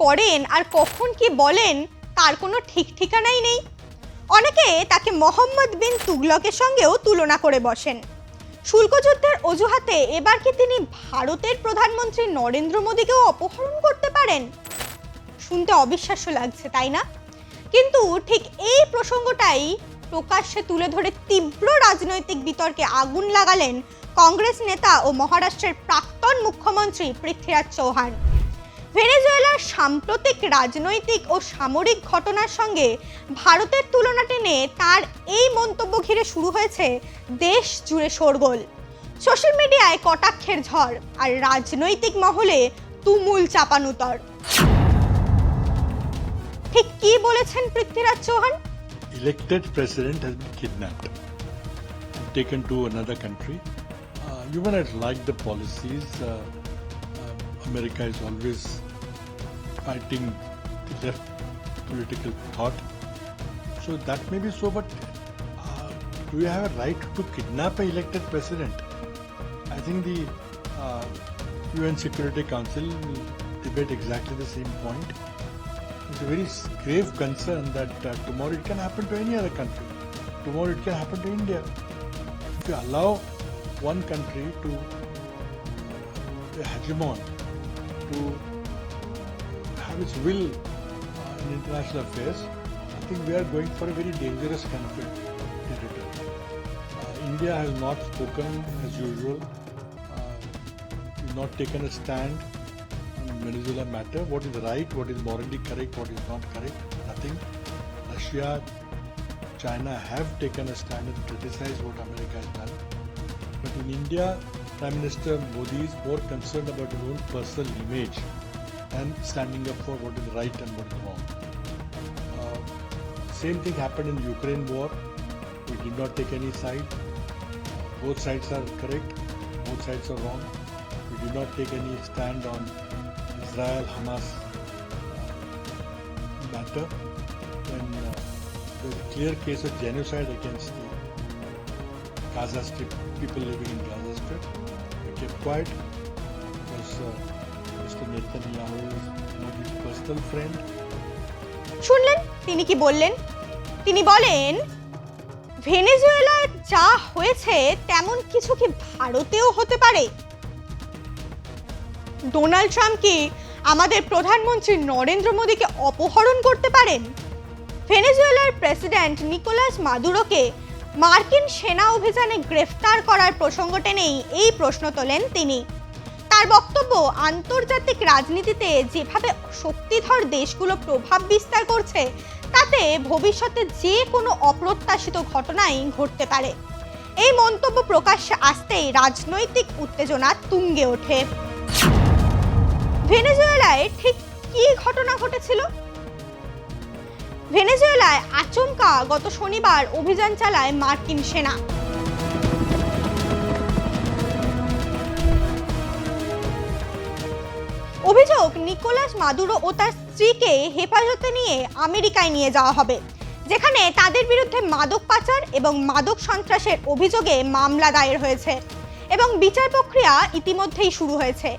করেন আর কখন কি বলেন তার কোনো ঠিক ঠিকানাই নেই। অনেকে তাকে মোহাম্মদ বিন তুগলকের সঙ্গেও তুলনা করে বসেন। শুল্ক যুদ্ধের অজুহাতে এবার কি তিনি ভারতের প্রধানমন্ত্রী নরেন্দ্র মোদীকেও অপহরণ করতে পারেন? শুনতে অবিশ্বাস্য লাগছে, তাই না? কিন্তু ঠিক এই প্রসঙ্গটাই প্রকাশ্যে তুলে ধরে তীব্র রাজনৈতিক বিতর্কে আগুন লাগালেন কংগ্রেস নেতা ও মহারাষ্ট্রের প্রাক্তন মুখ্যমন্ত্রী পৃথ্বীরাজ চৌহান। ভেনেজুয়েলার সাম্প্রতিক রাজনৈতিক ও সামরিক ঘটনার সঙ্গে ভারতের তুলনা টেনে তার এই মন্তব্য ঘিরে শুরু হয়েছে দেশ জুড়ে শোরগোল। সোশ্যাল মিডিয়ায় কটাক্ষের ঝড় আর রাজনৈতিক মহলে তুমুল চাপানুতর। ঠিক কি বলেছেন Prithviraj Chauhan? Elected president has been kidnapped and taken to another country. You may not like the policies. America is always fighting the left political thought. So that may be so, but do you have a right to kidnap an elected president? I think the UN Security Council will debate exactly the same point. It's a very grave concern that tomorrow it can happen to any other country. Tomorrow it can happen to India. If you allow one country to the hegemon to have its will in international affairs, I think we are going for a very dangerous kind of a territory. India has not spoken as usual, not taken a stand on Venezuela matter. What is right, what is morally correct, what is not correct, nothing. Russia, China have taken a stand and criticized what America has done. But in India, Prime Minister Modi is more concerned about his own personal image and standing up for what is right and what is wrong. Same thing happened in Ukraine war. We did not take any side. Both sides are correct, both sides are wrong. We did not take any stand on Israel Hamas matter when there's a clear case of genocide against the Gaza Strip, people living in Gaza Strip. We kept quiet because Mr. Netanyahu is Modi's personal friend. শুনলেন তিনি কি বললেন? তিনি বলেন ভেনেজুয়েলায় যা হয়েছে তেমন কিছু কি ভারতেও হতে পারে? ডোনাল্ড ট্রাম্প কি আমাদের প্রধানমন্ত্রী নরেন্দ্র মোদীকে অপহরণ করতে পারেন? ভেনেজুয়েলার প্রেসিডেন্ট নিকোলাস মাদুরোকে মার্কিন সেনা অভিযানে গ্রেফতার করার প্রসঙ্গ টেনেই এই প্রশ্ন তোলেন তিনি। তার বক্তব্য, আন্তর্জাতিক রাজনীতিতে যেভাবে শক্তিধর দেশগুলো প্রভাব বিস্তার করছে তাতে ভবিষ্যতে যে কোনো অপ্রত্যাশিত ঘটনাই ঘটতে পারে। এই মন্তব্য প্রকাশ্যে আসতেই রাজনৈতিক উত্তেজনা তুঙ্গে ওঠে। ভেনেজুয়েলায় ঠিক কি ঘটনা ঘটেছিল? ভেনেজুয়েলায় আচমকা গত শনিবার অভিযান চালায় মার্কিন সেনা। অভিযোগ, নিকোলাস মাদুরো ও তার স্ত্রীকে হেফাজতে নিয়ে আমেরিকায় নিয়ে যাওয়া হবে, যেখানে তাদের বিরুদ্ধে মাদক পাচার এবং মাদক সন্ত্রাসের অভিযোগে মামলা দায়ের হয়েছে এবং বিচার প্রক্রিয়া ইতিমধ্যেই শুরু হয়েছে।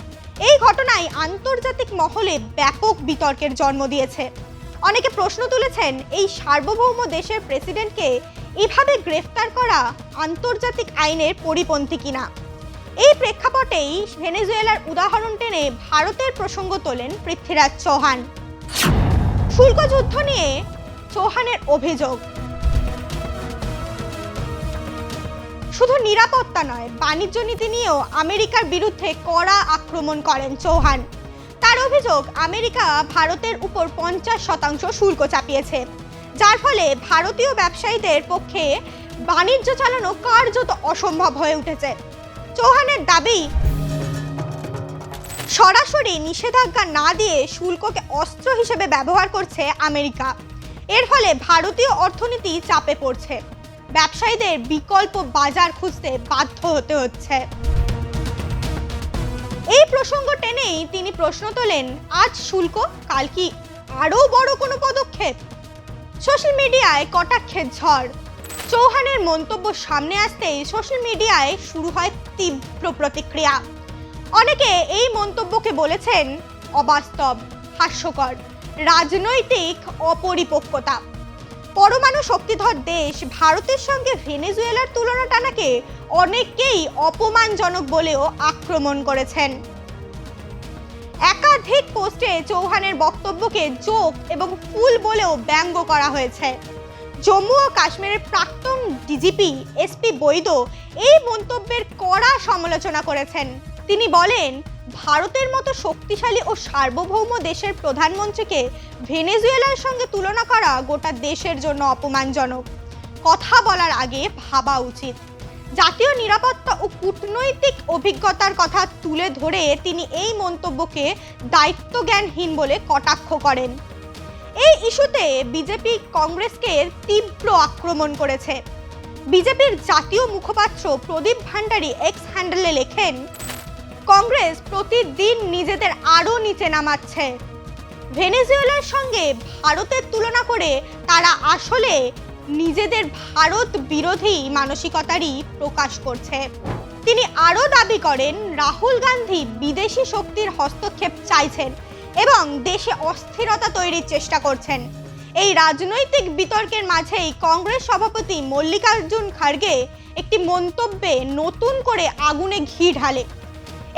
এই ঘটনায় আন্তর্জাতিক মহলে ব্যাপক বিতর্কের জন্ম দিয়েছে। অনেকে প্রশ্ন তুলেছেন, এই সার্বভৌম দেশের প্রেসিডেন্টকে এভাবে গ্রেফতার করা আন্তর্জাতিক আইনের পরিপন্থী কিনা। এই প্রেক্ষাপটেই ভেনেজুয়েলার উদাহরণ টেনে ভারতের প্রসঙ্গ তোলেন পৃথ্বীরাজ চৌহান। শুল্ক যুদ্ধ নিয়ে চৌহানের অভিযোগ, শুধু নিরাপত্তা নয়, বাণিজ্য নীতি নিয়েও আমেরিকার বিরুদ্ধে কড়া আক্রমণ করেন চৌহান। তার অভিযোগ, আমেরিকা ভারতের উপর 50% শুল্ক চাপিয়েছে, যার ফলে ভারতীয় ব্যবসায়ীদের পক্ষে বাণিজ্য চালানো কার্যত অসম্ভব হয়ে উঠেছে। চৌহানের দাবি, সরাসরি নিষেধাজ্ঞা না দিয়ে শুল্ককে অস্ত্র হিসেবে ব্যবহার করছে আমেরিকা। এর ফলে ভারতীয় অর্থনীতি চাপে পড়ছে, ব্যবসায়ীদের বিকল্প বাজার খুঁজতে বাধ্য হতে হচ্ছে। এই প্রসঙ্গ টেনেই তিনি প্রশ্ন তোলেন, আজ শুল্ক, কাল কি আরো বড় কোনো পদক্ষেপ? সোশ্যাল মিডিয়ায় কটাক্ষের ঝড়। চৌহানের মন্তব্য সামনে আসতেই সোশ্যাল মিডিয়ায় শুরু হয় তীব্র প্রতিক্রিয়া। অনেকে এই মন্তব্যকে বলেছেন অবাস্তব, হাস্যকর রাজনৈতিক অপরিপক্কতা। পরমাণু শক্তিধর দেশ ভারতের সঙ্গে ভেনেজুয়েলার তুলনা টানাকে অনেকেই অপমানজনক বলেও আক্রমণ করেছেন। একাধিক পোস্টে চৌহানের বক্তব্যকে জোক এবং ফুল বলেও ব্যঙ্গ করা হয়েছে। জম্মু ও কাশ্মীরের প্রাক্তন ডিজিপি এসপি বৈদ এই মন্তব্যের কড়া সমালোচনা করেছেন। তিনি বলেন, ভারতের মতো শক্তিশালী ও সার্বভৌম দেশের প্রধানমন্ত্রীকে ভেনেজুয়েলার সঙ্গে তুলনা করা গোটা দেশের জন্য অপমানজনক। কথা বলার আগে ভাবা উচিত। জাতীয় নিরাপত্তা ও কূটনৈতিক অভিজ্ঞতার কথা তুলে ধরে তিনি এই মন্তব্যকে দায়িত্বজ্ঞানহীন বলে কটাক্ষ করেন। এই ইস্যুতে বিজেপি কংগ্রেসকে তীব্র আক্রমণ করেছে। বিজেপির জাতীয় মুখপাত্র প্রদীপ ভান্ডারী এক্স হ্যান্ডেলে লেখেন, কংগ্রেস প্রতিদিন নিজেদের আরও নিচে নামাচ্ছে। ভেনেজুয়েলার সঙ্গে ভারতের তুলনা করে তারা আসলে নিজেদের ভারত বিরোধী মানসিকতারই প্রকাশ করছে। তিনি আরও দাবি করেন, রাহুল গান্ধী বিদেশি শক্তির হস্তক্ষেপ চাইছেন এবং দেশে অস্থিরতা তৈরির চেষ্টা করছেন। এই রাজনৈতিক বিতর্কের মাঝেই কংগ্রেস সভাপতি মল্লিকার্জুন খাড়গে একটি মন্তব্যে নতুন করে আগুনে ঘি ঢালে।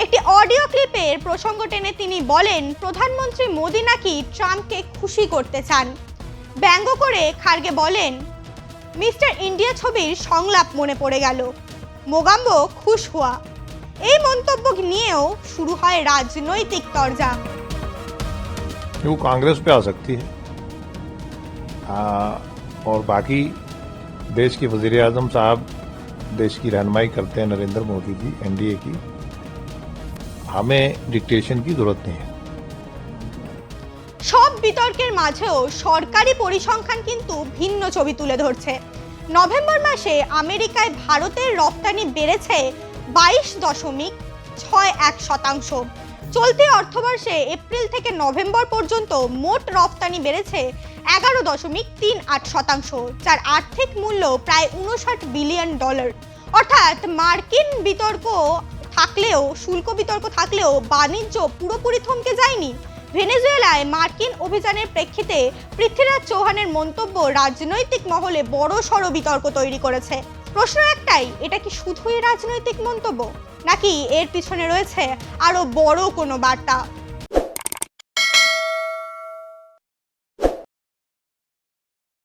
একটি অডিও ক্লিপের প্রসঙ্গ টেনে তিনি বলেন, প্রধানমন্ত্রী মোদি নাকি ট্রাম্পকে খুশি করতে চান। ব্যঙ্গ করে খাড়গে বলেন, মিস্টার ইন্ডিয়া ছবির সংলাপ মনে পড়ে গেল, মোগাম্বো খুশ হুয়া। এই মন্তব্য নিয়েও শুরু হয় রাজনৈতিক তরজা। वो कांग्रेस पे आ सकती है और बाकी देश के वजीर आजम साहब देश की रहनुमाई करते हैं, नरेंद्र मोदी जी, एनडीए की। हमें डिक्टेशन की जरूरत नहीं है। সব বিতর্কের মাঝেও সরকারি পরিসংখ্যান কিন্তু ভিন্ন ছবি তুলে ধরছে। নভেম্বর মাসে আমেরিকায় ভারতের রপ্তানি বেড়েছে 22.61%। চলতি অর্থবর্ষে এপ্রিল থেকে নভেম্বর পর্যন্ত মোট রপ্তানি বেড়েছে 11.38%, যার আর্থিক মূল্য প্রায় $59 বিলিয়ন। অর্থাৎ মার্কিন বিতর্ক থাকলেও, শুল্ক বিতর্ক থাকলেও বাণিজ্য পুরোপুরি থমকে যায়নি। ভেনেজুয়েলায় মার্কিন অভিযানের প্রেক্ষিতে পৃথ্বীরাজ চৌহানের মন্তব্য রাজনৈতিক মহলে বড় সড় বিতর্ক তৈরি করেছে। প্রশ্ন একটাই, এটা কি শুধুই রাজনৈতিক মন্তব্য নাকি এর পিছনে রয়েছে আরো বড় কোনো বার্তা?